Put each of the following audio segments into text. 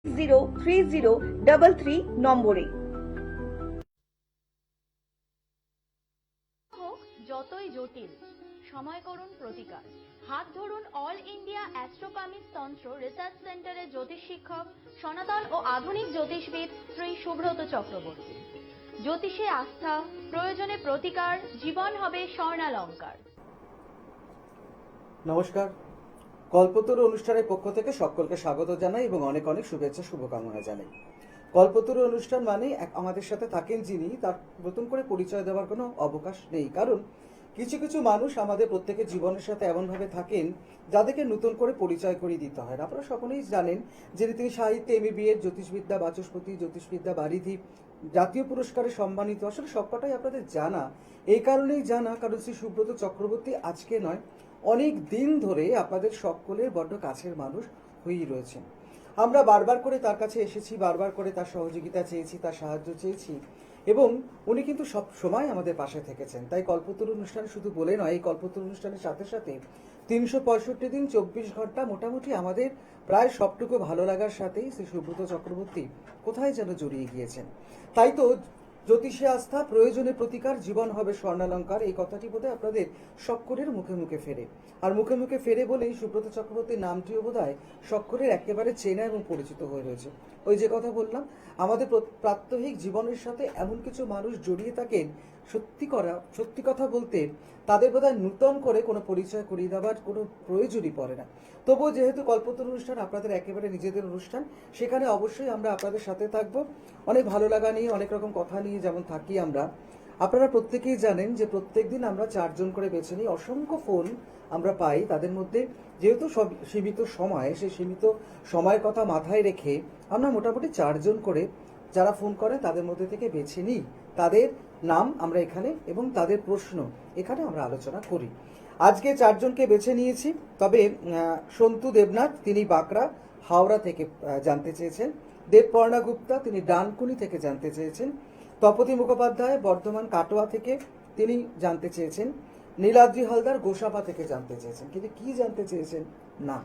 03033 নম্বরে। হোক যতই জটিল, সময় করুন প্রতিকার। হাত ধরুন অল ইন্ডিয়া অ্যাস্ট্রোপামিস তন্ত্র রিসার্চ সেন্টারের জ্যোতিষ শিক্ষক, সনাতন ও আধুনিক জ্যোতিষবিদ শ্রী সুব্রত চক্রবর্তী। জ্যোতিষে আস্থা, প্রয়োজনে প্রতিকার, জীবন হবে স্বর্ণালঙ্কার। নমস্কার, কল্পতরু অনুষ্ঠানের পক্ষ থেকে সকলকে স্বাগত জানাই এবং অনেক অনেক শুভেচ্ছা শুভকামনা জানাই। কল্পতরু অনুষ্ঠান মানে আমাদের সাথে থাকেন যিনি, তার নতুন করে পরিচয় দেওয়ার কোনো অবকাশ নেই, কারণ কিছু কিছু মানুষ আমাদের প্রত্যেকের জীবনের সাথে এমনভাবে থাকেন যাদেরকে নতুন করে পরিচয় করিয়ে দিতে হয়। আপনারা সকলেই জানেন যে তিনি সাহিত্যে MA জ্যোতিষবিদ্যা বাচস্পতি, জ্যোতিষবিদ্যা বারিধি, জাতীয় পুরস্কারে সম্মানিত। আসলে সবকটাই আপনাদের জানা, এই কারণেই জানা কারণ শ্রী সুব্রত চক্রবর্তী আজকে নয়, অনেক দিন ধরে আপনাদের সকলের বড্ড কাছের মানুষ হয়েই রয়েছেন। আমরা বারবার করে তার কাছে এসেছি, বারবার করে তার সহযোগিতা চেয়েছি, তার সাহায্য চেয়েছি এবং উনি কিন্তু সব সময় আমাদের পাশে থেকেছেন। তাই কল্পতরু অনুষ্ঠান শুধু বলে নয়, এই কল্পতরু অনুষ্ঠানের সাথে সাথে 365 দিন 24 ঘন্টা মোটামুটি আমাদের প্রায় সবটুকু ভালো লাগার সাথেই শ্রী সুব্রত চক্রবর্তী কোথায় যেন জড়িয়ে গিয়েছেন। তাই তো জ্যোতিষে আস্থা, প্রয়োজনে প্রতিকার, জীবন হবে স্বর্ণালঙ্কার, এই কথাটি বোধহয় আপনাদের সকলের মুখে মুখে ফেরে। আর মুখে মুখে ফেরে বলেই সুব্রত চক্রবর্তীর নামটিও বোধহয় সকলের একেবারে চেনা এবং পরিচিত হয়ে রয়েছে। ওই যে কথা বললাম, আমাদের প্রাত্যহিক জীবনের সাথে এমন কিছু মানুষ জড়িয়ে থাকেন, সত্যি কথা বলতে তাদের বোধহয় নূতন করে কোনো পরিচয় করিয়ে দেওয়ার কোনো প্রয়োজনই পড়ে না। তবুও যেহেতু কল্পতরু অনুষ্ঠান আপনাদের একেবারে নিজেদের অনুষ্ঠান, সেখানে অবশ্যই আমরা আপনাদের সাথে থাকবো অনেক ভালো লাগা নিয়ে, অনেক রকম কথা নিয়ে যেমন থাকি আমরা। আপনারা প্রত্যেকেই জানেন যে প্রত্যেক দিন আমরা 4 জন করে বেছে নিই। অসংখ্য ফোন আমরা পাই, তাদের মধ্যে যেহেতু সব সীমিত সময়, সেই সীমিত সময়ের কথা মাথায় রেখে আমরা মোটামুটি 4 জন করে যারা ফোন করে তাদের মধ্যে থেকে বেছে নিই, তাদের নাম আমরা এখানে এবং তাদের প্রশ্ন এখানে আমরা আলোচনা করি। আজকে 4 জনকে বেছে নিয়েছি, তবে সন্তু দেবনাথ, তিনি বাঁকড়া হাওড়া থেকে জানতে চেয়েছেন। দেবপর্ণা গুপ্তা, তিনি ডানকুনি থেকে জানতে চেয়েছেন। তপতি মুখোপাধ্যায় বর্ধমান কাটোয়া থেকে, তিনি জানতে চেয়েছেন। নীলাদ্রি হালদার গোসাবা থেকে জানতে চেয়েছেন। কিন্তু কি জানতে চেয়েছেন না,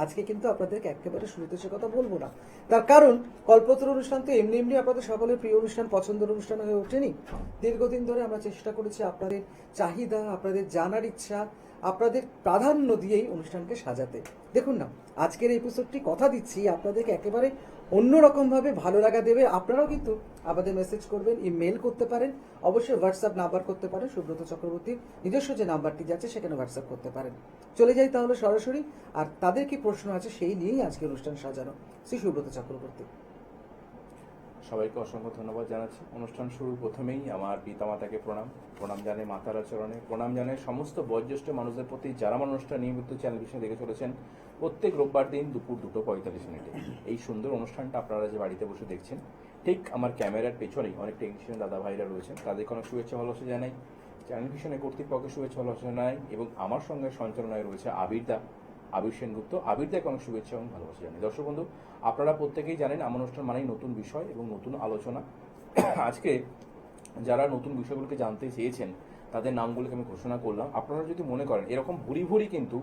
আজকে কিন্তু আপনাদেরকে একেবারে শুরুতে সে কথা বলবো না। তার কারণ কল্পতরু অনুষ্ঠান তো এমনি এমনি আপনাদের সকলের প্রিয় অনুষ্ঠান, পছন্দের অনুষ্ঠান হয়ে ওঠেনি। দীর্ঘদিন ধরে আমরা চেষ্টা করেছি আপনাদের চাহিদা, আপনাদের জানার ইচ্ছা, আপনাদের প্রাধান্য দিয়েই অনুষ্ঠানকে সাজাতে। দেখুন না, আজকের এই এপিসোডটি কথা দিচ্ছি আপনাদেরকে একেবারে অন্যরকমভাবে ভালো লাগা দেবে। আপনারাও কিন্তু আমাদের মেসেজ করবেন, ইমেল করতে পারেন, অবশ্যই হোয়াটসঅ্যাপ নাম্বার করতে পারেন, সুব্রত চক্রবর্তীর নিজস্ব যে নাম্বারটি যাচ্ছে সেখানে হোয়াটসঅ্যাপ করতে পারেন। চলে যাই তাহলে সরাসরি, আর তাদের কি প্রশ্ন আছে সেই নিয়েই আজকে অনুষ্ঠান সাজানো। শ্রী সুব্রত চক্রবর্তী। সবাইকে অসংখ্য ধন্যবাদ জানাচ্ছি। অনুষ্ঠান শুরুর প্রথমেই আমার পিতামাতাকে প্রণাম জানাই, মাতার চরণে প্রণাম জানাই সমস্ত বয়োজ্যেষ্ঠ মানুষদের প্রতি যারা আমার অনুষ্ঠান নিয়মিত চ্যানেল বিষয়ে দেখে চলেছেন। প্রত্যেক রোববার দিন দুপুর 2:45 এই সুন্দর অনুষ্ঠানটা আপনারা যে বাড়িতে বসে দেখছেন, ঠিক আমার ক্যামেরার পেছনেই অনেক টেকনিশিয়ান দাদা ভাইরা রয়েছেন, তাদেরকে অনেক শুভেচ্ছা ভালোবাসা জানাই। চ্যানেল ভিশনের কর্তৃপক্ষের শুভেচ্ছা ভালোবাসা জানাই এবং আমার সঙ্গে সঞ্চালনায় রয়েছে আবির সেনগুপ্ত, আবিরদাকে অনেক শুভেচ্ছা এবং ভালোবাসা জানাই। দর্শক বন্ধু, আপনারা প্রত্যেকেই জানেন আমার অনুষ্ঠান মানেই নতুন বিষয় এবং নতুন আলোচনা। আজকে যারা নতুন বিষয়গুলোকে জানতে চেয়েছেন তাদের নামগুলোকে আমি ঘোষণা করলাম। আপনারা যদি মনে করেন এরকম ভুরি কিন্তু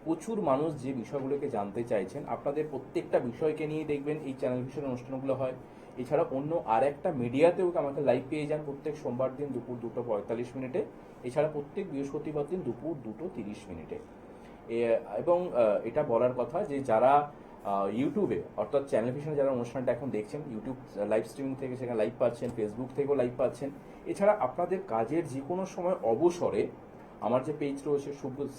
প্রচুর মানুষ যে বিষয়গুলোকে জানতে চাইছেন, আপনাদের প্রত্যেকটা বিষয়কে নিয়ে দেখবেন এই চ্যানেল ভিশনের অনুষ্ঠানগুলো হয়। এছাড়া অন্য আর একটা মিডিয়াতেও আমাকে লাইভ পেয়ে যান প্রত্যেক সোমবার দিন দুপুর 2:45। এছাড়া প্রত্যেক বৃহস্পতিবার দিন দুপুর 2:30। এবং এটা বলার কথা যে যারা ইউটিউবে অর্থাৎ চ্যানেল ভিশনে যারা অনুষ্ঠানটা এখন দেখছেন, ইউটিউব লাইভ স্ট্রিমিং থেকে সেখানে লাইভ পাচ্ছেন, ফেসবুক থেকেও লাইভ পাচ্ছেন। এছাড়া আপনাদের কাজের যে কোনো সময় অবসরে আমার যে পেজ রয়েছে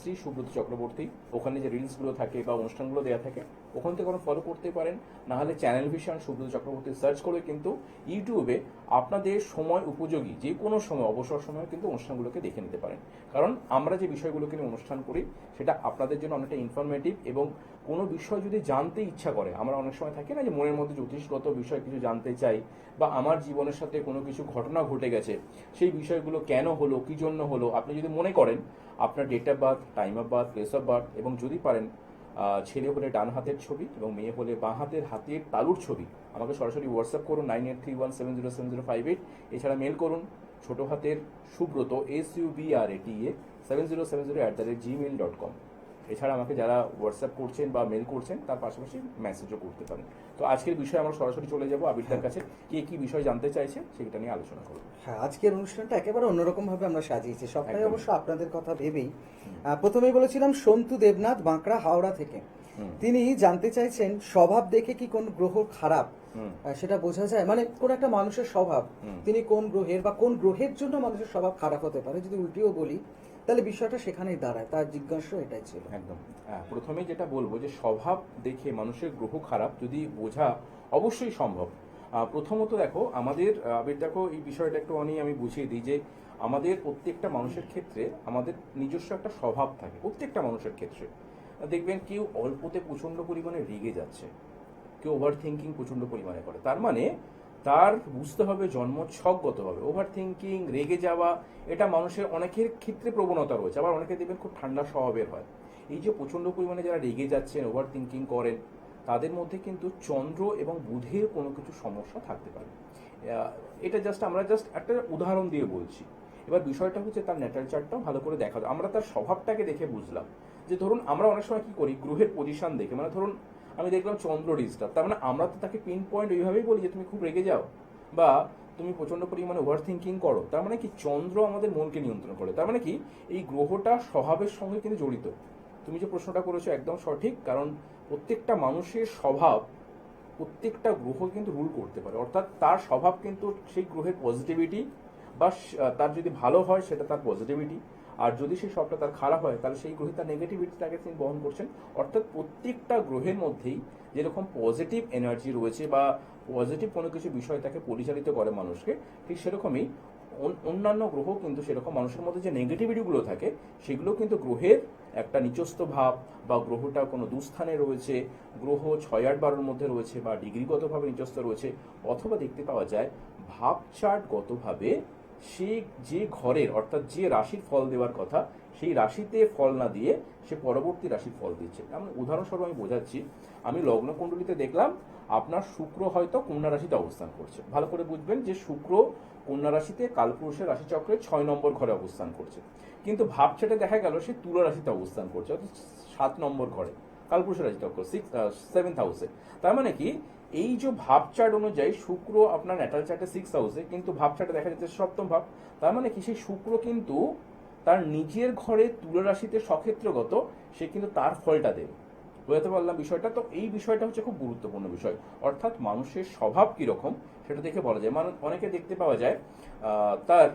শ্রী সুব্রত চক্রবর্তী, ওখানে যে রিলসগুলো থাকে বা অনুষ্ঠানগুলো দেওয়া থাকে ওখান থেকে কোনো ফলো করতে পারেন। নাহলে channel vision Subrata Chakraborty search করে কিন্তু ইউটিউবে আপনাদের সময় উপযোগী যে কোনো সময় অবসর সময় কিন্তু অনুষ্ঠানগুলোকে দেখে নিতে পারেন। কারণ আমরা যে বিষয়গুলোকে নিয়ে অনুষ্ঠান করি সেটা আপনাদের জন্য অনেকটা ইনফরমেটিভ, এবং কোনো বিষয় যদি জানতে ইচ্ছা করে, আমরা অনেক সময় থাকি না যে মনের মধ্যে জ্যোতিষগত বিষয় কিছু জানতে চাই, বা আমার জীবনের সাথে কোনো কিছু ঘটনা ঘটে গেছে, সেই বিষয়গুলো কেন হলো, কি জন্য হলো, আপনি যদি মনে করেন আপনার date of birth, time of birth, place of birth, এবং যদি পারেন ছেলে হলে ডান হাতের ছবি এবং মেয়ে হলে বাঁ হাতের তালুর ছবি, আমাকে সরাসরি হোয়াটসঅ্যাপ করুন 9831707058। এছাড়া মেল করুন ছোট হাতের সুব্রত SUBRATA 7070@gmail.com। এছাড়া আমাকে যারা হোয়াটসঅ্যাপ করছেন বা মেল করছেন তার পাশাপাশি মেসেজও করতে পারেন। তো আজকের বিষয়ে আমরা সরাসরি চলে যাব আবিরদার কাছে, কে কি বিষয় জানতে চাইছে সেটা নিয়ে আলোচনা করব। হ্যাঁ, আজকের অনুষ্ঠানটা একেবারে অন্যরকম ভাবে আমরা সাজিয়েছি, সবটাই একদম। অবশ্য আপনাদের কথা ভেবেই। প্রথমেই বলেছিলাম সন্তু দেবনাথ বাঁকড়া হাওড়া থেকে। তিনি জানতে চাইছেন স্বভাব দেখে কি কোন গ্রহ খারাপ সেটা বোঝা যায়, মানে কোন একটা মানুষের স্বভাব তিনি কোন গ্রহের বা কোন গ্রহের জন্য মানুষের স্বভাব খারাপ হতে পারে, যদি উল্টিও বলি তাহলে বিষয়টা সেখানেই দাঁড়ায়। তার জিজ্ঞাসা এটাই ছিল। একদম। প্রথমে যেটা বলবো যে স্বভাব দেখে মানুষের গ্রহ খারাপ যদি বোঝা অবশ্যই সম্ভব। প্রথমত দেখো আমাদের আবির দেখো এই বিষয়টা একটু আমি বুঝিয়ে দিই যে আমাদের প্রত্যেকটা মানুষের ক্ষেত্রে আমাদের নিজস্ব একটা স্বভাব থাকে, প্রত্যেকটা মানুষের ক্ষেত্রে। দেখবেন কেউ অল্পতে প্রচন্ড পরিমাণে রেগে যাচ্ছে, কেউ ওভার থিঙ্কিং প্রচন্ড পরিমাণে করে, তার মানে তার বুঝতে হবে জন্মছকগতভাবে ওভার থিঙ্কিং, রেগে যাওয়া এটা মানুষের অনেকের ক্ষেত্রে প্রবণতা রয়েছে। আবার অনেকে দেখবেন খুব ঠান্ডা স্বভাবের হয়। এই যে প্রচন্ড পরিমাণে যারা রেগে যাচ্ছেন, ওভার থিঙ্কিং করেন, তাদের মধ্যে কিন্তু চন্দ্র এবং বুধের কোনো কিছু সমস্যা থাকতে পারে। এটা আমরা একটা উদাহরণ দিয়ে বলছি। এবার বিষয়টা হচ্ছে তার ন্যাটাল চার্টটাও ভালো করে দেখা যায়। আমরা তার স্বভাবটাকে দেখে বুঝলাম যে ধরুন আমরা অনেক সময় কি করি, গ্রহের পজিশন দেখে, মানে ধরুন আমি দেখলাম চন্দ্র ডিস্টার্ব, তার মানে আমরা তো তাকে পিন পয়েন্ট ওইভাবেই বলি যে তুমি খুব রেগে যাও বা তুমি প্রচন্ড পরিমাণে ওভার থিঙ্কিং করো। তার মানে কি চন্দ্র আমাদের মনকে নিয়ন্ত্রণ করে, তার মানে কি এই গ্রহটা স্বভাবের সঙ্গে কিন্তু জড়িত। তুমি যে প্রশ্নটা করেছো একদম সঠিক, কারণ প্রত্যেকটা মানুষের স্বভাব প্রত্যেকটা গ্রহ কিন্তু রুল করতে পারে, অর্থাৎ তার স্বভাব কিন্তু সেই গ্রহের পজিটিভিটি বা তার যদি ভালো হয় সেটা তার পজিটিভিটি, আর যদি সেই সবটা তার খারাপ হয় তাহলে সেই গ্রহে তার নেগেটিভিটিটাকে তিনি বহন করছেন। অর্থাৎ প্রত্যেকটা গ্রহের মধ্যেই যেরকম পজিটিভ এনার্জি রয়েছে বা পজিটিভ কোনো কিছু বিষয় তাকে পরিচালিত করে মানুষকে, ঠিক সেরকমই অন্যান্য গ্রহ কিন্তু সেরকম মানুষের মধ্যে যে নেগেটিভিটিগুলো থাকে সেগুলো কিন্তু গ্রহের একটা নিচস্থ ভাব বা গ্রহটা কোনো দুস্থানে রয়েছে, গ্রহ 6-8-12-র মধ্যে রয়েছে বা ডিগ্রিগতভাবে নিচস্থ রয়েছে, অথবা দেখতে পাওয়া যায় ভাব চার্টগতভাবে সে যে ঘরের অর্থাৎ যে রাশির ফল দেওয়ার কথা সেই রাশিতে ফল না দিয়ে সে পরবর্তী রাশির ফল দিচ্ছে। যেমন উদাহরণস্বরূপ আমি বোঝাচ্ছি, আমি লগ্ন কুণ্ডলিতে দেখলাম আপনার শুক্র হয়তো কন্যা রাশিতে অবস্থান করছে। ভালো করে বুঝবেন যে শুক্র কন্যা রাশিতে কালপুরুষের রাশিচক্রের 6 নম্বর ঘরে অবস্থান করছে, কিন্তু ভাবছেটে দেখা গেল সে তুলা রাশিতে অবস্থান করছে, অর্থাৎ 7 নম্বর ঘরে কালপুরুষের রাশিচক্র 7th হাউসে। তার মানে কি এই যে ভাব চার্ট অনুযায়ী শুক্র আপনার ন্যাটাল চার্টে 6 হাউসে, কিন্তু ভাব চার্টে দেখা যাচ্ছে 7ম ভাব। তার মানে কি সেই শুক্র কিন্তু তার নিজের ঘরে তুলা রাশিতে সক্ষেত্রগত, সে কিন্তু তার ফলটা দেবে। বুঝতে পারলাম বিষয়টা? তো এই বিষয়টা হচ্ছে খুব গুরুত্বপূর্ণ বিষয়, অর্থাৎ মানুষের স্বভাব কিরকম সেটা দেখে বলা যায়। অনেকে দেখতে পাওয়া যায় তার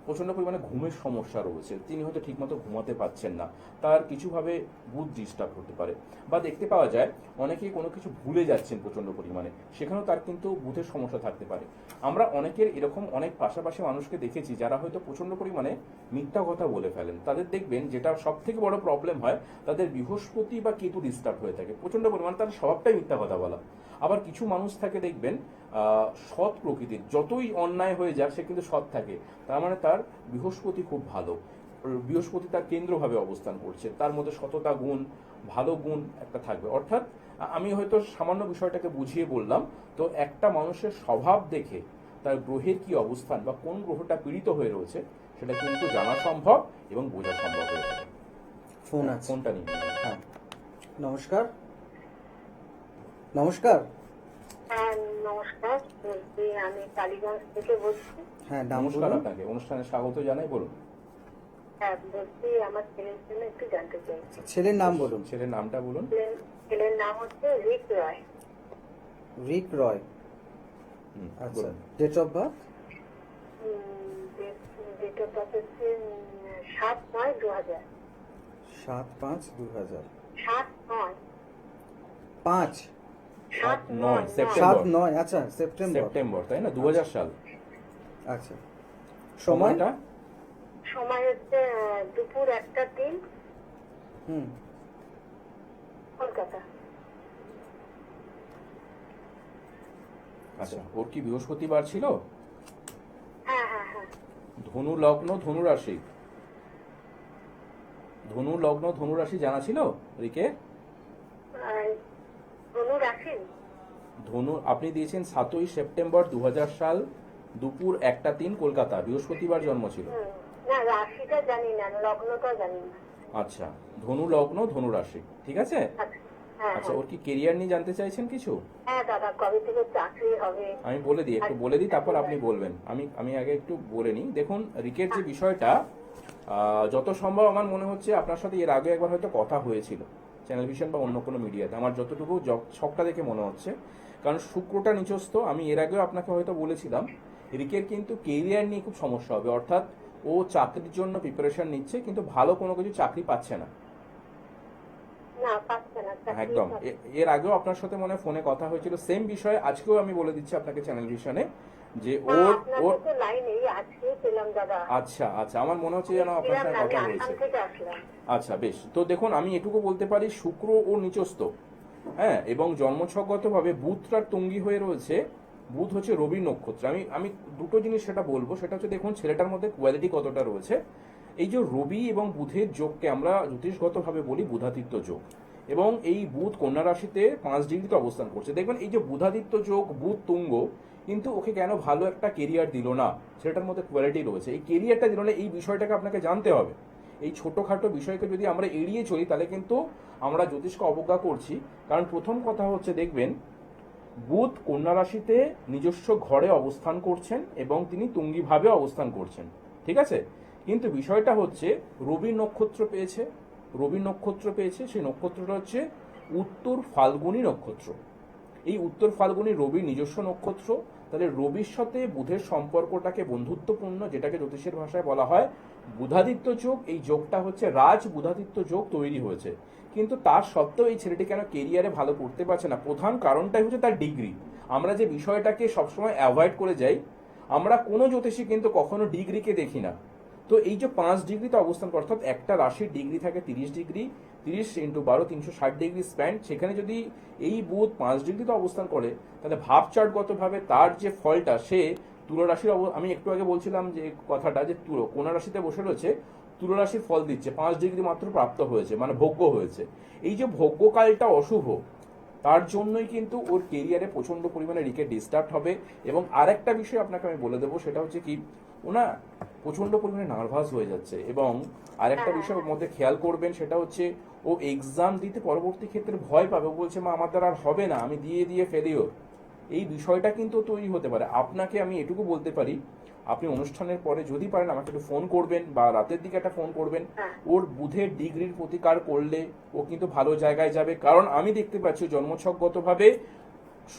প্রচন্ড পরিমাণে ঘুমের সমস্যা রয়েছে, তিনি হয়তো ঠিকমতো ঘুমাতে পারছেন না, তার কিছুভাবে বুধ ডিস্টার্ব হতে পারে, বা দেখতে পাওয়া যায় অনেকেই কোনো কিছু ভুলে যাচ্ছেন প্রচন্ড পরিমাণে, সেখানেও তার কিন্তু বুধের সমস্যা থাকতে পারে। আমরা অনেকের এরকম অনেক পাশাপাশি মানুষকে দেখেছি যারা হয়তো প্রচন্ড পরিমাণে মিথ্যা কথা বলে ফেলেন। তাদের দেখবেন যেটা সব থেকে বড় প্রবলেম হয়, তাদের বৃহস্পতি বা কেতু ডিস্টার্ব হয়ে থাকে প্রচন্ড পরিমাণে, তার স্বভাবটাই মিথ্যা কথা বলা। আবার কিছু মানুষ থাকে দেখবেন সৎ প্রকৃতির, যতই অন্যায় হয়ে যাক সে কিন্তু সৎ থাকে, তার মানে তার বৃহস্পতি খুব ভালো, বৃহস্পতি তার কেন্দ্রভাবে অবস্থান করছে, তার মধ্যে সততা গুণ, ভালো গুণ একটা থাকবে। অর্থাৎ আমি হয়তো সামান্য বিষয়টাকে বুঝিয়ে বললাম। তো একটা মানুষের স্বভাব দেখে তার গ্রহের কি অবস্থান বা কোন গ্রহটা পীড়িত হয়ে রয়েছে সেটা কিন্তু জানা সম্ভব এবং বোঝা সম্ভব হয়ে থাকে। ফোন আছে, ফোনটা নিয়ে হ্যাঁ। নমস্কার। নমস্কার। হ্যাঁ নমস্কার, বলছি আমি টালিগঞ্জ থেকে বলছি। হ্যাঁ, নাম নমস্কার, বলুন। আপনাকে অনুষ্ঠানে স্বাগত জানাই, বলুন। হ্যাঁ বলছি আমার ছেলের জন্য একটু জানতে চাইছি। ছেলের নাম বলুন। ছেলের নামটা বলুন। ছেলের নাম হচ্ছে রিক রয়। রিক রয়। আচ্ছা, date of birth? Date of birth হচ্ছে 7/9/2000। 7/5/2000। 7/9 5 7/9 সেপ্টেম্বর। 7/9, আচ্ছা সেপ্টেম্বর, তাই না? 2000 সাল। আচ্ছা, সময়টা? সময় হচ্ছে দুপুর 1:03, কলকাতা। আচ্ছা, ওর কি বৃহস্পতিবার ছিল? হ্যাঁ হ্যাঁ হ্যাঁ। ধনু লগ্ন ধনু রাশি, ধনু লগ্ন ধনু রাশি জানা ছিল রিকে? ধনু রাশি? ধনু আপনি দিয়েছেন 7ই সেপ্টেম্বর 2000 সাল দুপুর 1:03 কলকাতা, বৃহস্পতিবার জন্ম ছিল। না রাশিটা জানি না, লগ্নটা জানি না। আচ্ছা, ধনু লগ্ন, ধনু রাশি, ঠিক আছে। আচ্ছা, হ্যাঁ আচ্ছা, হ্যাঁ। ওর কি কেরিয়ার নিয়ে জানতে চাইছেন কিছু? হ্যাঁ দাদা, কবে থেকে চাকরি হবে? আমি বলে দিই, একটু বলে দিই, তারপর আপনি বলবেন। আমি আগে একটু বলে নিই। দেখুন, রিকের যে বিষয়টা, যত সম্ভব আমার মনে হচ্ছে আপনার সাথে এর আগে একবার হয়তো কথা হয়েছিল চ্যানেল ভিশন বা অন্য কোনো মিডিয়াতে, আমার যতটুকু ছকটা দেখে মনে হচ্ছে। কারণ শুক্রটা নিচস্থ, আমি এর আগেও আপনাকে হয়তো বলেছিলাম রিকের কিন্তু কেরিয়ার নিয়ে খুব সমস্যা হবে, অর্থাৎ ও চাকরির জন্য প্রিপারেশন নিচ্ছে কিন্তু ভালো কোনো কিছু চাকরি পাচ্ছে না। না, পাচ্ছে না চাকরি একদম। পাচ্ছে। এর আগেও আপনার সাথে মনে হয় ফোনে কথা হয়েছিল সেম বিষয়ে, আজকেও আমি বলে দিচ্ছি আপনাকে চ্যানেল ভিশনে যে না, ওর আপনাদের তো লাইনে আজকে পেলাম দাদা। আচ্ছা আচ্ছা, আমার মনে হচ্ছে যেন আপনার সাথে কথা আমি হয়েছে। আসাম থেকে আসলাম। আচ্ছা, বেশ। তো দেখুন, আমি এটুকু বলতে পারি শুক্র ও নিচস্থ, হ্যাঁ, এবং জন্মছকগতভাবে বুধটার তুঙ্গি হয়ে রয়েছে। বুধ হচ্ছে রবির নক্ষত্র। আমি দুটো জিনিস সেটা বলবো, সেটা হচ্ছে দেখুন ছেলেটার মধ্যে কোয়ালিটি কতটা রয়েছে। এই যে রবি এবং বুধের যোগকে আমরা জ্যোতিষগতভাবে বলি বুধাদিত্য যোগ, এবং এই বুধ কন্যা রাশিতে 5 ডিগ্রিতে অবস্থান করছে। দেখবেন এই যে বুধাদিত্য যোগ, বুধ তুঙ্গ, কিন্তু ওকে কেন ভালো একটা কেরিয়ার দিল না, সেটার মধ্যে কোয়ালিটি রয়েছে। এই কেরিয়ারটা দিল না, এই বিষয়টাকে আপনাকে জানতে হবে। এই ছোটখাটো বিষয়কে যদি আমরা এড়িয়ে চলি তাহলে কিন্তু আমরা জ্যোতিষকে অবজ্ঞা করছি। কারণ প্রথম কথা হচ্ছে, দেখবেন বুধ কন্যা রাশিতে নিজস্ব ঘরে অবস্থান করছেন এবং তিনি তুঙ্গিভাবে অবস্থান করছেন, ঠিক আছে। কিন্তু বিষয়টা হচ্ছে রবি নক্ষত্র পেয়েছে, রবি নক্ষত্র পেয়েছে, সেই নক্ষত্রটা হচ্ছে উত্তর ফাল্গুনী নক্ষত্র। এই উত্তর ফাল্গুনী রবির নিজস্ব নক্ষত্র। তাহলে রবির সাথে বুধের সম্পর্কটাকে বন্ধুত্বপূর্ণ, যেটাকে জ্যোতিষের ভাষায় বলা হয় বুধাদিত্য যোগ। এই যোগটা হচ্ছে রাজ বুধাদিত্য যোগ তৈরি হয়েছে। কিন্তু তার সত্ত্বেও এই ছেলেটি কেন কেরিয়ারে ভালো করতে পারছে না? প্রধান কারণটাই হচ্ছে তার ডিগ্রি। আমরা যে বিষয়টাকে সবসময় অ্যাভয়েড করে যাই, আমরা কোনো জ্যোতিষী কিন্তু কখনো ডিগ্রিকে দেখি না। তো এই যে 5 ডিগ্রিতে অবস্থান করে, অর্থাৎ একটা রাশির ডিগ্রি থাকে 30 ডিগ্রি, 30 × 12 360 ডিগ্রি স্প্যান। সেখানে যদি এই বুধ 5 ডিগ্রিতে অবস্থান করে, তাহলে ভাবচার্টগতভাবে তার যে ফলটা, সে তুলা রাশির আমি একটু আগে বলছিলাম যে কথাটা, যে কন্যা রাশিতে বসে রয়েছে, তুলা রাশির ফল দিচ্ছে, 5 ডিগ্রি মাত্র প্রাপ্ত হয়েছে, মানে ভোগ্য হয়েছে। এই যে ভোগ্যকালটা অশুভ, তার জন্যই কিন্তু ওর কেরিয়ারে প্রচন্ড পরিমাণে রিকে ডিস্টার্ব হবে। এবং আরেকটা বিষয় আপনাকে আমি বলে দেবো, সেটা হচ্ছে কি, ওনা প্রচন্ড পরিমাণে নার্ভাস হয়ে যাচ্ছে। এবং আরেকটা বিষয় ওর মধ্যে খেয়াল করবেন, সেটা হচ্ছে ও এক্সাম দিতে পরবর্তী ক্ষেত্রে ভয় পাবে। ও বলছে, মা আমার দ্বারা আর হবে না, আমি দিয়ে দিয়ে ফেলিওর। এই বিষয়টা কিন্তু তৈরি হতে পারে। আপনাকে আমি এটুকু বলতে পারি, আপনি অনুষ্ঠানের পরে যদি পারেন আমাকে একটু ফোন করবেন, বা রাতের দিকে একটা ফোন করবেন। ওর বুধের ডিগ্রির প্রতিকার করলে ও কিন্তু ভালো জায়গায় যাবে। কারণ আমি দেখতে পাচ্ছি জন্মছকগতভাবে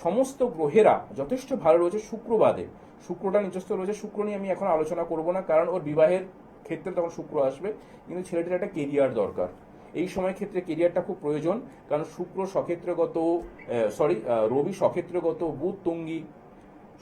সমস্ত গ্রহেরা যথেষ্ট ভালো রয়েছে, শুক্রবাদে। শুক্রটা নিচস্থ রয়েছে, শুক্র নিয়ে আমি এখন আলোচনা করব না, কারণ ওর বিবাহের ক্ষেত্রে তখন শুক্র আসবে। কিন্তু ছেলেটির একটা কেরিয়ার দরকার, এই সময় ক্ষেত্রে কেরিয়ারটা খুব প্রয়োজন। কারণ শুক্র সক্ষেত্রগত, রবি সক্ষেত্রগত, বুধ তুঙ্গি,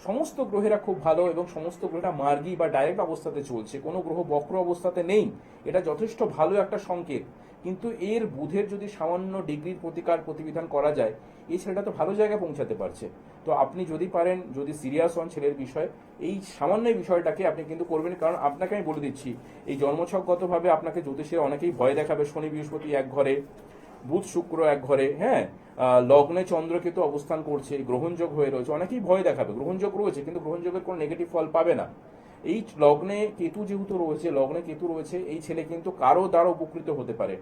সমস্ত গ্রহেরা খুব ভালো, এবং সমস্ত গ্রহটা মার্গী বা ডাইরেক্ট অবস্থাতে চলছে, কোনো গ্রহ বক্র অবস্থাতে নেই। এটা যথেষ্ট ভালো একটা সংকেত। কিন্তু এর বুধের যদি সামান্য ডিগ্রির প্রতিকার প্রতিবিধান করা যায়, এই ছেলেটা তো ভালো জায়গায় পৌঁছাতে পারছে। তো আপনি যদি পারেন, যদি সিরিয়াস হন ছেলের বিষয়, এই সামান্য বিষয়টাকে আপনি কিন্তু করবেন। কারণ আপনাকে আমি বলে দিচ্ছি, এই জন্মছকগতভাবে আপনাকে জ্যোতিষের অনেকেই ভয় দেখাবে। শনি বৃহস্পতি এক ঘরে, বুধ শুক্র এক ঘরে, হ্যাঁ, লগ্নে চন্দ্রকেতু অবস্থান করছে, গ্রহণযোগ হয়ে রয়েছে, অনেকেই ভয় দেখাবে। গ্রহণযোগ রয়েছে কিন্তু গ্রহণযোগের কোনো নেগেটিভ ফল পাবে না। এই লগ্নে কেতু যেহেতু রয়েছে, লগ্নে কেতু রয়েছে, এই ছেলে কিন্তু কারো দ্বারা উপকৃত হতে পারে।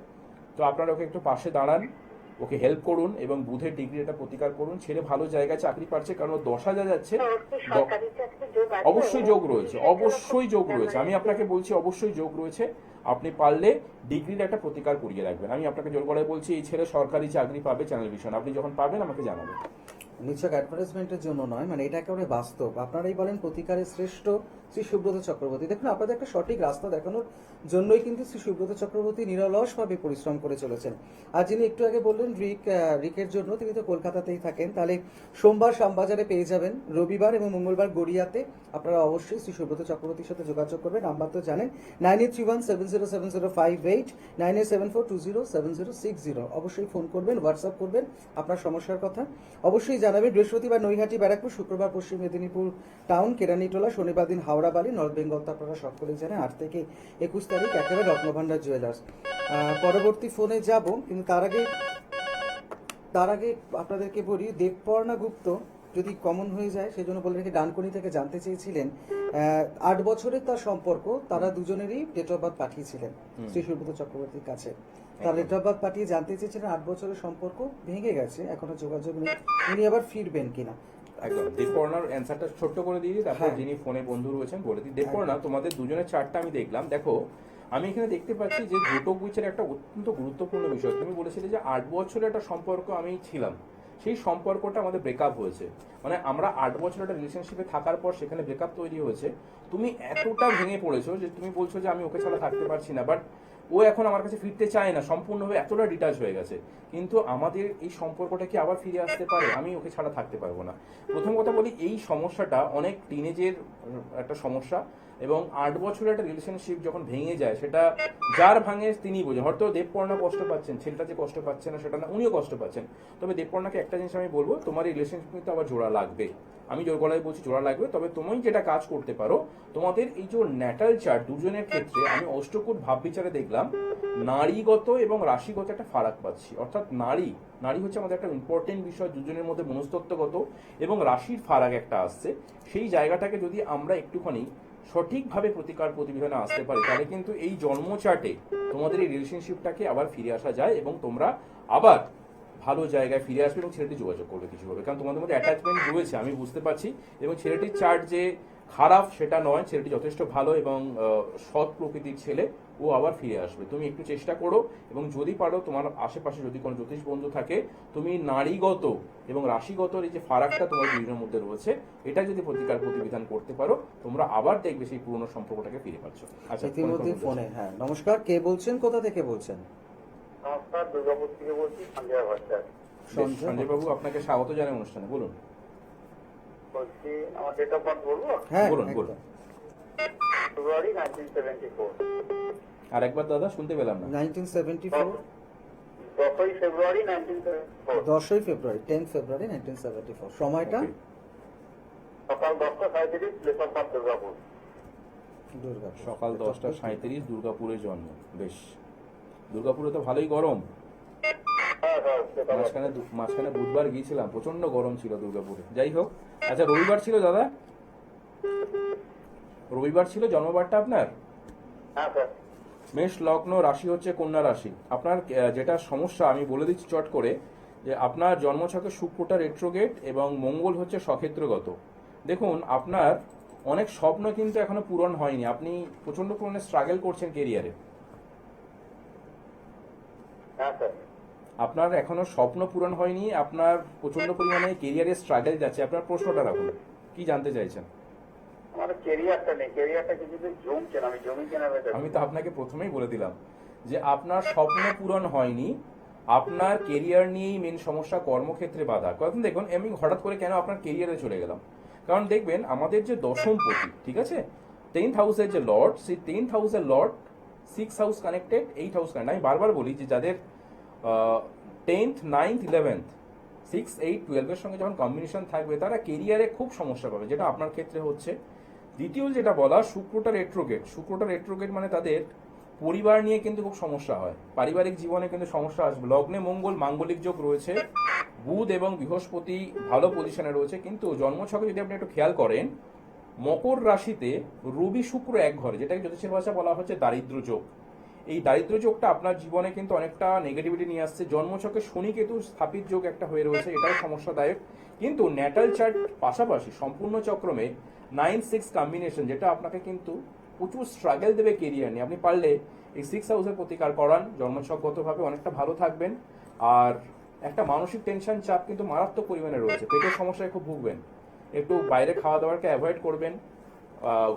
তো আপনারা ওকে একটু পাশে দাঁড়ান, ওকে হেল্প করুন, এবং বুধের ডিগ্রি এটা প্রতিকার করুন। ছেলে ভালো জায়গায় চাকরি পাচ্ছে, কারণ ওর দশা যা যাচ্ছে, সরকারি চাকরি যোগ আছে? অবশ্যই যোগ রয়েছে, অবশ্যই যোগ রয়েছে। আমি আপনাকে বলছি অবশ্যই যোগ রয়েছে। আপনি পারলে ডিগ্রির একটা প্রতিকার করিয়ে রাখবেন। আমি আপনাকে জোর করে বলছি, এই ছেলে সরকারি চাকরি পাবে চ্যানেল ভিশন। আপনি যখন পাবেন আমাকে জানাবেন। নিছক অ্যাডভার্টাইজমেন্টের জন্য নয়, মানে এটা একেবারে বাস্তব। আপনারাই বলেন প্রতিকারের শ্রেষ্ঠ শ্রী সুব্রত চক্রবর্তী। দেখুন, আপনাদের একটা সঠিক রাস্তা দেখানোর জন্যই কিন্তু শ্রী সুব্রত চক্রবর্তী নিরলসভাবে পরিশ্রম করে চলেছেন। আর যিনি একটু আগে বললেন রিকের জন্য, তিনি তো কলকাতাতেই থাকেন। তাহলে সোমবার শ্যামবাজারে পেয়ে যাবেন, রবিবার এবং মঙ্গলবার গড়িয়াতে। আপনারা অবশ্যই শ্রী সুব্রত চক্রবর্তীর সাথে যোগাযোগ করবেন। নাম্বার তো জানেন, 9831707058, 9874207060। অবশ্যই ফোন করবেন, হোয়াটসঅ্যাপ করবেন আপনার সমস্যার কথা অবশ্যই জানাবেন। বৃহস্পতিবার নৈহাটি ব্যারাকপুর, শুক্রবার পশ্চিম মেদিনীপুর টাউন কেরানীটোলা, শনিবার দিন হাওড়া বালি, নর্থ বেঙ্গল তো আপনারা সকলেই জানেন। 8 থেকে 21 তারিখ একেবারে রত্নভান্ডার জুয়েলার্স। পরবর্তী ফোনে যাব, কিন্তু তার আগে আপনাদেরকে বলি, দেবপর্ণা গুপ্ত যদি কমন হয়ে যায় সেই জন্য বলে রেখে ডানকুনি থেকে জানতে চেয়েছিলেন 8 বছরের তার সম্পর্ক, তারা দুজনেরই ডেট অফ বার্থ পাঠিয়েছিলেন শ্রী সুব্রত চক্রবর্তীর কাছে। তার ডেট অফ বার্থ পাঠিয়ে জানতে চেয়েছিলেন 8 বছরের সম্পর্ক ভেঙে গেছে, এখনো যোগাযোগ নেই, উনি আবার ফিরবেন কিনা। একদম দেবপর্ণার অ্যান্সারটা ছোট্ট করে দিয়ে দিই, তারপর হ্যাঁ। যিনি ফোনে বন্ধু রয়েছেন বলে দিই। দেবপর্ণা, তোমাদের দুজনের চার্টটা আমি দেখলাম। দেখো, আমি এখানে দেখতে পাচ্ছি যে জোটক উইচের একটা অত্যন্ত গুরুত্বপূর্ণ বিষয়। তুমি বলেছিলে যে 8 বছরের একটা সম্পর্ক আমি ছিলাম, সেই সম্পর্কটা আমাদের ব্রেকআপ হয়েছে। মানে আমরা 8 বছর একটা রিলেশনশিপে থাকার পর সেখানে ব্রেকআপ তৈরি হয়েছে। তুমি এতটা ভেঙে পড়েছো যে তুমি বলছো যে আমি ওকে ছাড়া থাকতে পারছি না, বাট ও এখন আমার কাছে ফিরতে চায় না, সম্পূর্ণভাবে এতটা ডিটাচ হয়ে গেছে। কিন্তু আমাদের এই সম্পর্কটা কি আবার ফিরে আসতে পারে? আমি ওকে ছাড়া থাকতে পারবো না। প্রথম কথা বলি, এই সমস্যাটা অনেক টিনেজের একটা সমস্যা, এবং 8 বছরের একটা রিলেশনশিপ যখন ভেঙে যায় সেটা যার ভাঙে তিনি বোঝেন। হয়তো দেবপর্ণা কষ্ট পাচ্ছেন, ছেলেটা যে কষ্ট পাচ্ছে না সেটা না, উনিও কষ্ট পাচ্ছেন। তবে দেবপর্ণাকে একটা জিনিস আমি বলবো, তোমার এই রিলেশনশিপ কিন্তু আবার জোড়া লাগবে। আমি জোর গলায় বলছি জোড়া লাগবে। তবে তুমি যেটা কাজ করতে পারো, তোমাদের এই যে ন্যাটাল চার্ট দুজনের ক্ষেত্রে আমি অষ্টকূট ভাব বিচারে দেখলাম নারীগত এবং রাশিগত একটা ফারাক পাচ্ছি। অর্থাৎ নারী হচ্ছে আমাদের একটা ইম্পর্টেন্ট বিষয়, দুজনের মধ্যে মনস্তত্ত্বগত এবং রাশির ফারাক একটা আসছে। সেই জায়গাটাকে যদি আমরা একটুখানি সঠিকভাবে প্রতিবিধানে আসতে পারি, তাহলে কিন্তু এই জন্ম চার্টে তোমাদের এই রিলেশনশিপটাকে আবার ফিরে আসা যায় এবং তোমরা আবার ভালো জায়গায় ফিরে আসবে এবং ছেলেটি যোগাযোগ করবে কিছুভাবে। কারণ তোমাদের মধ্যে অ্যাটাচমেন্ট রয়েছে আমি বুঝতে পারছি, এবং ছেলেটির চার্ট যে খারাপ সেটা নয়, ছেলেটি যথেষ্ট ভালো এবং সৎ প্রকৃতির ছেলে, ও আবার ফিরে আসবে। তুমি একটু চেষ্টা করো, এবং যদি পারো তোমার আশেপাশে যদি কোনো জ্যোতিষ বন্ধু থাকে, তুমি নারীগত এবং রাশিগত এই যে ফারাকটা তোমার দুজনের মধ্যে রয়েছে, এটা যদি প্রতিবিধান করতে পারো, তোমরা আবার দেখবে সেই পুরনো সম্পর্কটাকে ফিরে পাচ্ছ। আচ্ছা, ইতিমধ্যে ফোনে, হ্যাঁ নমস্কার, কে বলছেন, কোথা থেকে বলছেন? নমস্কার, দুর্গাপুর থেকে বলছি, সঞ্জয় ভট্টাচার্য। সঞ্জয় বাবু, আপনাকে স্বাগত জানাই অনুষ্ঠানে। বলুন। বলছি, আমার ডেট অফ বার্থ বলবো? হ্যাঁ বলুন, একদম। বলুন। ফেব্রুয়ারি 1974। আর একবার দাদা, শুনতে পেলাম না। 1974, 10ই ফেব্রুয়ারি 1974, 10ই ফেব্রুয়ারি, 10 ফেব্রুয়ারি 1974। সময়টা? Okay. সকাল 10:37, place of birth Durgapur. Durgapur. সকাল 10:37, দুর্গাপুরে জন্ম। বেশ, দুর্গাপুরে তো ভালোই গরম। হ্যাঁ, প্লেস অফ বার্থ। মাঝখানে বুধবার গিয়েছিলাম, প্রচন্ড গরম ছিল দুর্গাপুরে। যাই হোক, আচ্ছা রবিবার ছিল দাদা? রবিবার ছিল জন্মবারটা আপনার? হ্যাঁ স্যার। মেষ লগ্ন, রাশি হচ্ছে কন্যা রাশি। আপনার যেটা সমস্যা আমি বলে দিচ্ছি চট করে, যে আপনার জন্মছকে শুক্রটা রেট্রোগেট এবং মঙ্গল হচ্ছে সক্ষেত্রগত। দেখুন, আপনার অনেক স্বপ্ন কিন্তু এখনো পূরণ হয়নি, আপনি প্রচন্ড পরিমাণে স্ট্রাগল করছেন কেরিয়ারে। হ্যাঁ স্যার। আপনার এখনো স্বপ্ন পূরণ হয়নি, আপনার প্রচন্ড পরিমাণে কেরিয়ারে স্ট্রাগল যাচ্ছে। আপনার প্রশ্নটা রাখুন, কি জানতে চাইছেন? আমার ক্যারিয়ারটা নেই, ক্যারিয়ারটা কিছুদিন জমছে না, আমি জমি কেনা বেচা। আমি তো আপনাকে প্রথমেই বলে দিলাম যে আপনার স্বপ্ন পূরণ হয়নি, আপনার কেরিয়ার নিয়েই মেন সমস্যা, কর্মক্ষেত্রে বাধা। কখন দেখুন, আমি হঠাৎ করে কেন আপনার কেরিয়ারে চলে গেলাম, কারণ দেখবেন আমাদের যে দশমপতি, ঠিক আছে, 10th হাউসের যে লর্ড, সেই 10th হাউসের Lord 6 house connected, 8 house connected. আমি বারবার বলি যে যাদের 10th, 9th, 11th, 6, 8, 12 এর সঙ্গে যখন কম্বিনেশন থাকবে, তারা কেরিয়ারে খুব সমস্যা পাবে, যেটা আপনার ক্ষেত্রে হচ্ছে। দ্বিতীয় যেটা বলা, শুক্রটা রেট্রোগেট মানে তাদের পরিবার নিয়ে কিন্তু খুব সমস্যা হয়, পারিবারিক জীবনে কিন্তু সমস্যা আসবে। লগ্নে মঙ্গল মাঙ্গলিক যোগ রয়েছে, বুধ এবং বৃহস্পতি ভালো পজিশনে রয়েছে, কিন্তু জন্মছকে যদি আপনি একটু খেয়াল করেন, মকর রাশিতে রবি শুক্র এক ঘরে, যেটাকে জ্যোতিষের ভাষা বলা হচ্ছে দারিদ্র যোগ। এই দারিদ্র যোগটা আপনার জীবনে কিন্তু অনেকটা নেগেটিভিটি নিয়ে আসছে। জন্মছকে শনি কেতু স্থাপিত যোগ একটা হয়ে রয়েছে, এটাও সমস্যাদায়ক। কিন্তু ন্যাটাল চার্ট পাশাপাশি সম্পূর্ণ চক্রমে 9-6 কম্বিনেশন, যেটা আপনাকে কিন্তু প্রচুর স্ট্রাগল দেবে কেরিয়ার নিয়ে। আপনি পারলে এই 6 হাউসের প্রতিকার করান, জন্মছকগতভাবে অনেকটা ভালো থাকবেন। আর একটা মানসিক টেনশন, চাপ কিন্তু মারাত্মক পরিমাণে রয়েছে, পেটের সমস্যায় খুব ভুগবেন। একটু বাইরে খাওয়া দাওয়াকে অ্যাভয়েড করবেন,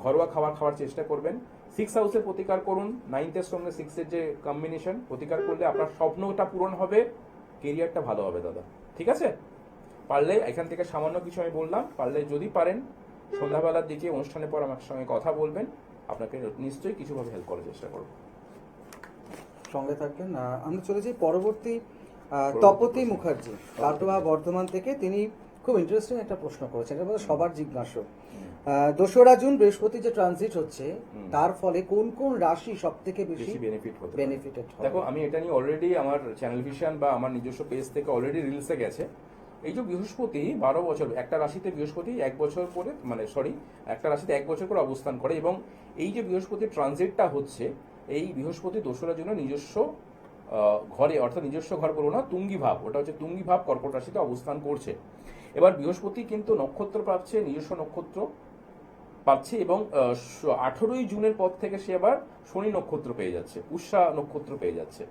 ঘরোয়া খাবার খাওয়ার চেষ্টা করবেন। 6 হাউসের প্রতিকার করুন, 9th-এর সঙ্গে 6-এর যে কম্বিনেশন, প্রতিকার করলে আপনার স্বপ্নটা পূরণ হবে, কেরিয়ারটা ভালো হবে দাদা। ঠিক আছে? পারলে এখান থেকে সামান্য কিছু আমি বললাম, পারলে যদি পারেন সন্ধ্যাবেলার দিকে অনুষ্ঠানের পর আমার সঙ্গে কথা বলবেন, আপনাকে নিশ্চয়ই কিছুভাবে হেল্প করার চেষ্টা করব। সঙ্গে থাকবেন। আমরা চলে যাই পরবর্তী। তপতি মুখার্জি, কাটোয়া বর্ধমান থেকে, তিনি খুব ইন্টারেস্টিং একটা প্রশ্ন করেছেন, এটা বোধহয় সবার জিজ্ঞাসা। 2রা জুন বৃহস্পতি যে ট্রানজিট হচ্ছে, তার ফলে কোন কোন রাশি সব থেকে বেশি বেনিফিটেড হবে? দেখো, আমি এটা নিয়ে অলরেডি আমার চ্যানেল ভিশন বা আমার নিজস্ব পেজ থেকে অলরেডি রিলসে গেছে। এই যে বৃহস্পতি 12 বছর একটা রাশিতে বৃহস্পতি 1 বছর করে একটা রাশিতে 1 বছর করে অবস্থান করে, এবং এই যে বৃহস্পতির ট্রানজিটটা হচ্ছে, এই বৃহস্পতি দোসরার জন্য নিজস্ব ঘরে, অর্থাৎ নিজস্ব ঘর বলবো না, তুঙ্গি ভাব, ওটা হচ্ছে তুঙ্গি ভাব কর্কট রাশিতে অবস্থান করছে। এবার বৃহস্পতি কিন্তু নক্ষত্র পাচ্ছে, নিজস্ব নক্ষত্র পাচ্ছে, এবং 18ই জুনের পর থেকে সে আবার শনি নক্ষত্র পেয়ে যাচ্ছে, পুষ্যা নক্ষত্র পেয়ে যাচ্ছে।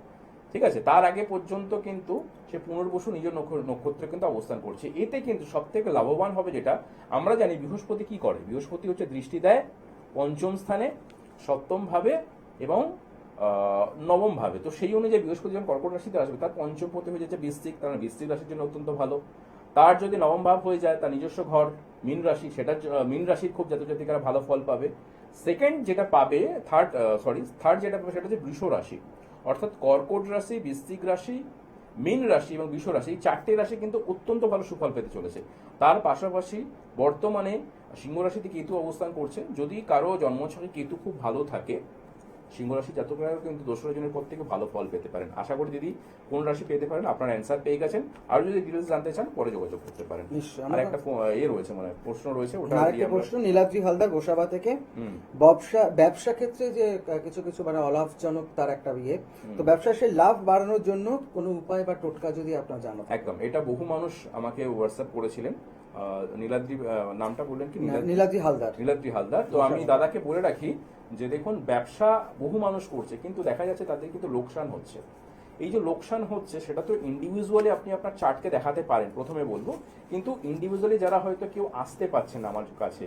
ঠিক আছে, তার আগে পর্যন্ত কিন্তু সে পুনর্বসু নিজের নক্ষত্রে কিন্তু অবস্থান করছে। এতে কিন্তু সব থেকে লাভবান হবে, যেটা আমরা জানি বৃহস্পতি কি করে, বৃহস্পতি হচ্ছে দৃষ্টি দেয় পঞ্চম স্থানে, সপ্তম ভাবে এবং নবম ভাবে। তো সেই অনুযায়ী বৃহস্পতি যখন কর্কট রাশিতে আসবে, তার পঞ্চম পতি হয়ে যাচ্ছে বৃশ্চিক, কারণ বৃশ্চিক রাশির জন্য অত্যন্ত ভালো। তার যদি নবম ভাব হয়ে যায়, তার নিজস্ব ঘর মীন রাশি, সেটা মীন রাশির খুব জাতক জাতিকারা ভালো ফল পাবে। সেকেন্ড যেটা পাবে, থার্ড যেটা পাবে সেটা হচ্ছে বৃষ রাশি, অর্থাৎ কর্কট রাশি, বৃশ্চিক রাশি, মীন রাশি এবং বৃষ রাশি, এই 4টে রাশি কিন্তু অত্যন্ত ভালো সুফল পেতে চলেছে। তার পাশাপাশি বর্তমানে সিংহ রাশিতে কেতু অবস্থান করছে। যদি কারো জন্মছকে কেতু খুব ভালো থাকে, সিংহ রাশি জাতকরা কিন্তু দোসরা জনের পর থেকে ভালো ফল পেতে পারেন। আশা করি দিদি কোন রাশি পেতে পারেন, আপনার অ্যান্সার পেয়ে গেছেন। আর যদি ডিটেলস জানতে চান পরে যোগাযোগ করতে পারেন। নিশ্চয়ই। আর একটা রয়েছে, মানে প্রশ্ন রয়েছে, ওটা আরেকটা প্রশ্ন নীলাদ্রি হালদার গোসাবা থেকে, ব্যবসা ক্ষেত্রে যে কিছু কিছু মানে অলাভজনক তার একটা তো ব্যবসায় সেই লাভ বাড়ানোর জন্য কোনো উপায় বা টোটকা যদি আপনার জানা থাকে। একদম, এটা বহু মানুষ আমাকে হোয়াটসঅ্যাপ করেছিলেন। নীলাদ্রি নামটা বললেন কি? নীলাদ্রি হালদার। তো আমি দাদাকে বলে রাখি যে দেখুন, ব্যবসা বহু মানুষ করছে, কিন্তু দেখা যাচ্ছে তাদের কিন্তু লোকসান হচ্ছে। এই যে লোকসান হচ্ছে, সেটা তো ইন্ডিভিজুয়ালি আপনি আপনার চার্টকে দেখাতে পারেন, প্রথমে বলবো। কিন্তু ইন্ডিভিজুয়ালি যারা হয়তো কেউ আসতে পারছেন না আমার কাছে,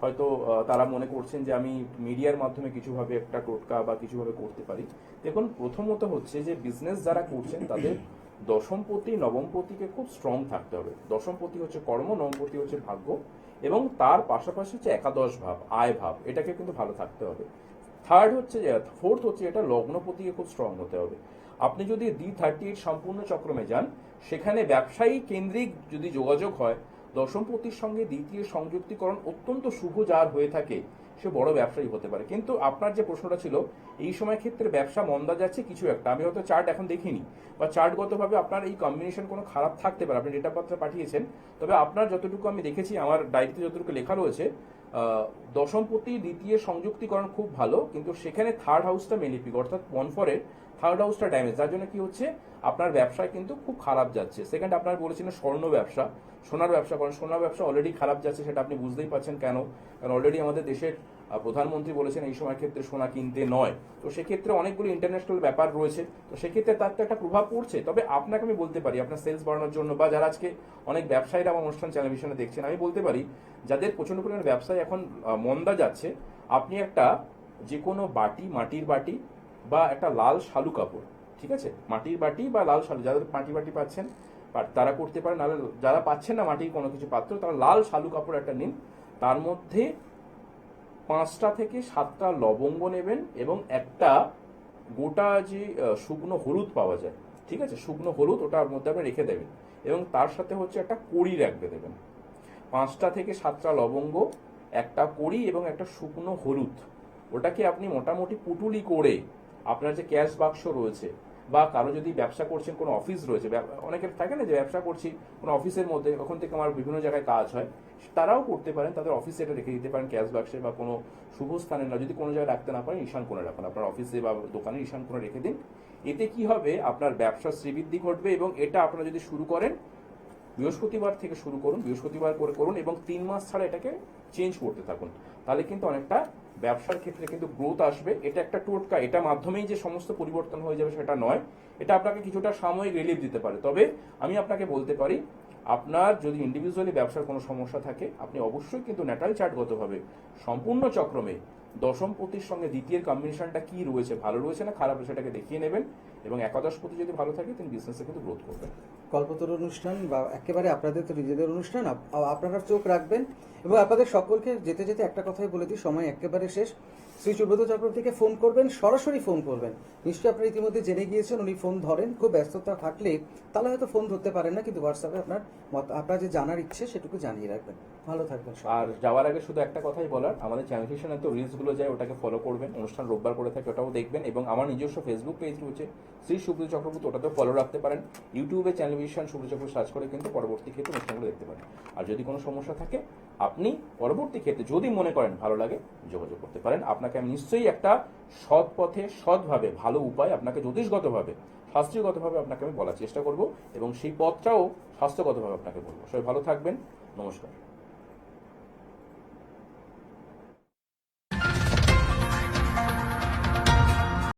হয়তো তারা মনে করছেন যে আমি মিডিয়ার মাধ্যমে কিছুভাবে একটা টোটকা বা কিছুভাবে করতে পারি। দেখুন, প্রথমত হচ্ছে যে বিজনেস যারা করছেন তাদের দশমপতি নবমপতিকে খুব স্ট্রং থাকতে হবে। দশমপতি হচ্ছে কর্ম, নবমপতি হচ্ছে ভাগ্য, এবং তার পাশাপাশি হচ্ছে একাদশ ভাব, আয় ভাব, এটাকে কিন্তু ভালো থাকতে হবে। ফোর্থ হচ্ছে এটা লগ্নপতিকে খুব স্ট্রং হতে হবে। আপনি যদি D38 সম্পূর্ণ চক্রমে যান, সেখানে ব্যবসায়ী কেন্দ্রিক যদি যোগাযোগ হয়, দশমপতির সঙ্গে দ্বিতীয় সংযুক্তিকরণ অত্যন্ত শুভ যার হয়ে থাকে, সে বড় ব্যবসায়ী হতে পারে। কিন্তু আপনার যে প্রশ্নটা ছিল, এই সময় ক্ষেত্রে ব্যবসা মন্দা যাচ্ছে কিছু একটা, আমি হয়তো চার্ট এখন দেখিনি, বা চার্টগতভাবে আপনার এই কম্বিনেশন কোনো খারাপ থাকতে পারে, আপনি ডেটা পত্র পাঠিয়েছেন, তবে আপনার যতটুকু আমি দেখেছি, আমার ডায়েরিতে যতটুকু লেখা রয়েছে, দশমপতি দ্বিতীয় সংযুক্তিকরণ খুব ভালো, কিন্তু সেখানে থার্ড হাউসটা মেলিপিক, অর্থাৎ 1/4 থার্ড হাউসটা ড্যামেজ, যার জন্য কি হচ্ছে, আপনার ব্যবসায় কিন্তু খুব খারাপ যাচ্ছে। সেকেন্ড, আপনার বলেছিলেন সোনার ব্যবসা করেন, সোনার ব্যবসা অলরেডি খারাপ যাচ্ছে, সেটা আপনি বুঝতেই পারছেন কেন, কারণ অলরেডি আমাদের দেশের প্রধানমন্ত্রী বলেছেন এই সময় ক্ষেত্রে সোনা কিনতে নয়। তো সেক্ষেত্রে অনেকগুলো ইন্টারন্যাশনাল ব্যাপার রয়েছে, তো সেক্ষেত্রে তার তো একটা প্রভাব পড়ছে। তবে আপনাকে আমি বলতে পারি, আপনার সেলস বাড়ানোর জন্য, বা যারা আজকে অনেক ব্যবসায়ীরা আমার অনুষ্ঠান টেলিভিশনে দেখছেন, আমি বলতে পারি যাদের প্রচন্ড পরিমাণে ব্যবসায় এখন মন্দা যাচ্ছে, আপনি একটা যে কোনো বাটি, মাটির বাটি বা একটা লাল শালু কাপড়, ঠিক আছে, মাটির বাটি বা লাল শালু, যাদের মাটির বাটি পাচ্ছেন তারা করতে পারেন, নাহলে যারা পাচ্ছেন না মাটির কোনো কিছু পাত্র, তারা লাল শালু কাপড় একটা নিন, তার মধ্যে 5টা থেকে 7টা লবঙ্গ নেবেন, এবং একটা গোটা যে শুকনো হলুদ পাওয়া যায়, ঠিক আছে, শুকনো হলুদ, ওটার মধ্যে আপনি রেখে দেবেন, এবং তার সাথে হচ্ছে একটা কড়ি রাখবে দেবেন। 5টা থেকে 7টা লবঙ্গ, একটা কড়ি এবং একটা শুকনো হলুদ, ওটাকে আপনি মোটামুটি পুটুলি করে আপনার যে ক্যাশ বাক্স রয়েছে, বা কারো যদি ব্যবসা করছেন, কোনো অফিস রয়েছে, অনেকের থাকে না যে ব্যবসা করছি কোনো অফিসের মধ্যে, ওখান থেকে আমার বিভিন্ন জায়গায় কাজ হয়, তারাও করতে পারেন, তাদের অফিসে এটা রেখে দিতে পারেন ক্যাশ বাক্সে, বা কোনো শুভ স্থানে না, যদি কোনো জায়গায় রাখতে না পারেন ঈশান কোণে রাখুন, আপনার অফিসে বা দোকানে ঈশান কোণে রেখে দিন। এতে কি হবে, আপনার ব্যবসার শ্রীবৃদ্ধি ঘটবে, এবং এটা আপনারা যদি শুরু করেন বৃহস্পতিবার থেকে শুরু করুন, বৃহস্পতিবার করে করুন, এবং 3 মাস ছাড়া এটাকে চেঞ্জ করতে থাকুন, তাহলে কিন্তু অনেকটা ব্যবসার ক্ষেত্রে কিন্তু গ্রোথ আসবে। এটা একটা টোটকা, এটা মাধ্যমেই যে সমস্ত পরিবর্তন হয়ে যাবে সেটা নয়, এটা আপনাকে কিছুটা সাময়িক রিলিফ দিতে পারে। তবে আমি আপনাকে বলতে পারি, আপনার যদি ইন্ডিভিজুয়ালি ব্যবসার কোনো সমস্যা থাকে, আপনি অবশ্যই কিন্তু ন্যাটাল চার্টগতভাবে সম্পূর্ণ চক্রমে দশমপতির সঙ্গে দ্বিতীয় কম্বিনেশনটা কি রয়েছে, ভালো রয়েছে না খারাপ, সেটাকে দেখিয়ে নেবেন, এবং একাদশপতি যদি ভালো থাকে তিনি বিজনেসে কিন্তু গ্রোথ করবেন। কল্পতরু অনুষ্ঠান বা একেবারে আপনাদের তো নিজেদের অনুষ্ঠান, আপনারা চোখ রাখবেন, এবং আপনাদের সকলকে যেতে যেতে একটা কথাই বলে দিই, সময় একেবারে শেষ। শ্রী সুব্রত চক্রবর্তীকে ফোন করবেন, সরাসরি ফোন করবেন। নিশ্চয়ই আপনারা ইতিমধ্যে জেনে গিয়েছেন উনি ফোন ধরেন, খুব ব্যস্ততা থাকলে তাহলে হয়তো ফোন ধরতে পারেন না, কিন্তু হোয়াটসঅ্যাপে আপনার যে জানার ইচ্ছে সেটুকু জানিয়ে রাখবেন। ভালো থাকবেন সবাই। আর যাওয়ার আগে শুধু একটা কথাই বলার, আমাদের চ্যানেল ভিশনে তো রিলসগুলো যায়, ওটাকে ফলো করবেন। অনুষ্ঠান রোববার করে থাকে, ওটাও দেখবেন। এবং আমার নিজস্ব ফেসবুক পেজ রয়েছে শ্রী সুব্রত চক্রবর্তী, ওটাতেও ফলো রাখতে পারেন। ইউটিউবে channel vision Subrata Chakraborty search করে কিন্তু পরবর্তী ক্ষেত্রে অনুষ্ঠানগুলো দেখতে পারেন। আর যদি কোনো সমস্যা থাকে আপনি পরবর্তী ক্ষেত্রে যদি মনে করেন ভালো লাগে যোগাযোগ করতে পারেন। আপনাকে আমি নিশ্চয়ই একটা সৎ পথে সৎভাবে ভালো উপায় আপনাকে জ্যোতিষগতভাবে শাস্ত্রীয়গতভাবে আপনাকে আমি বলার চেষ্টা করব এবং সেই পথটাও স্বাস্থ্যগতভাবে আপনাকে বলবো। সবাই ভালো থাকবেন, নমস্কার।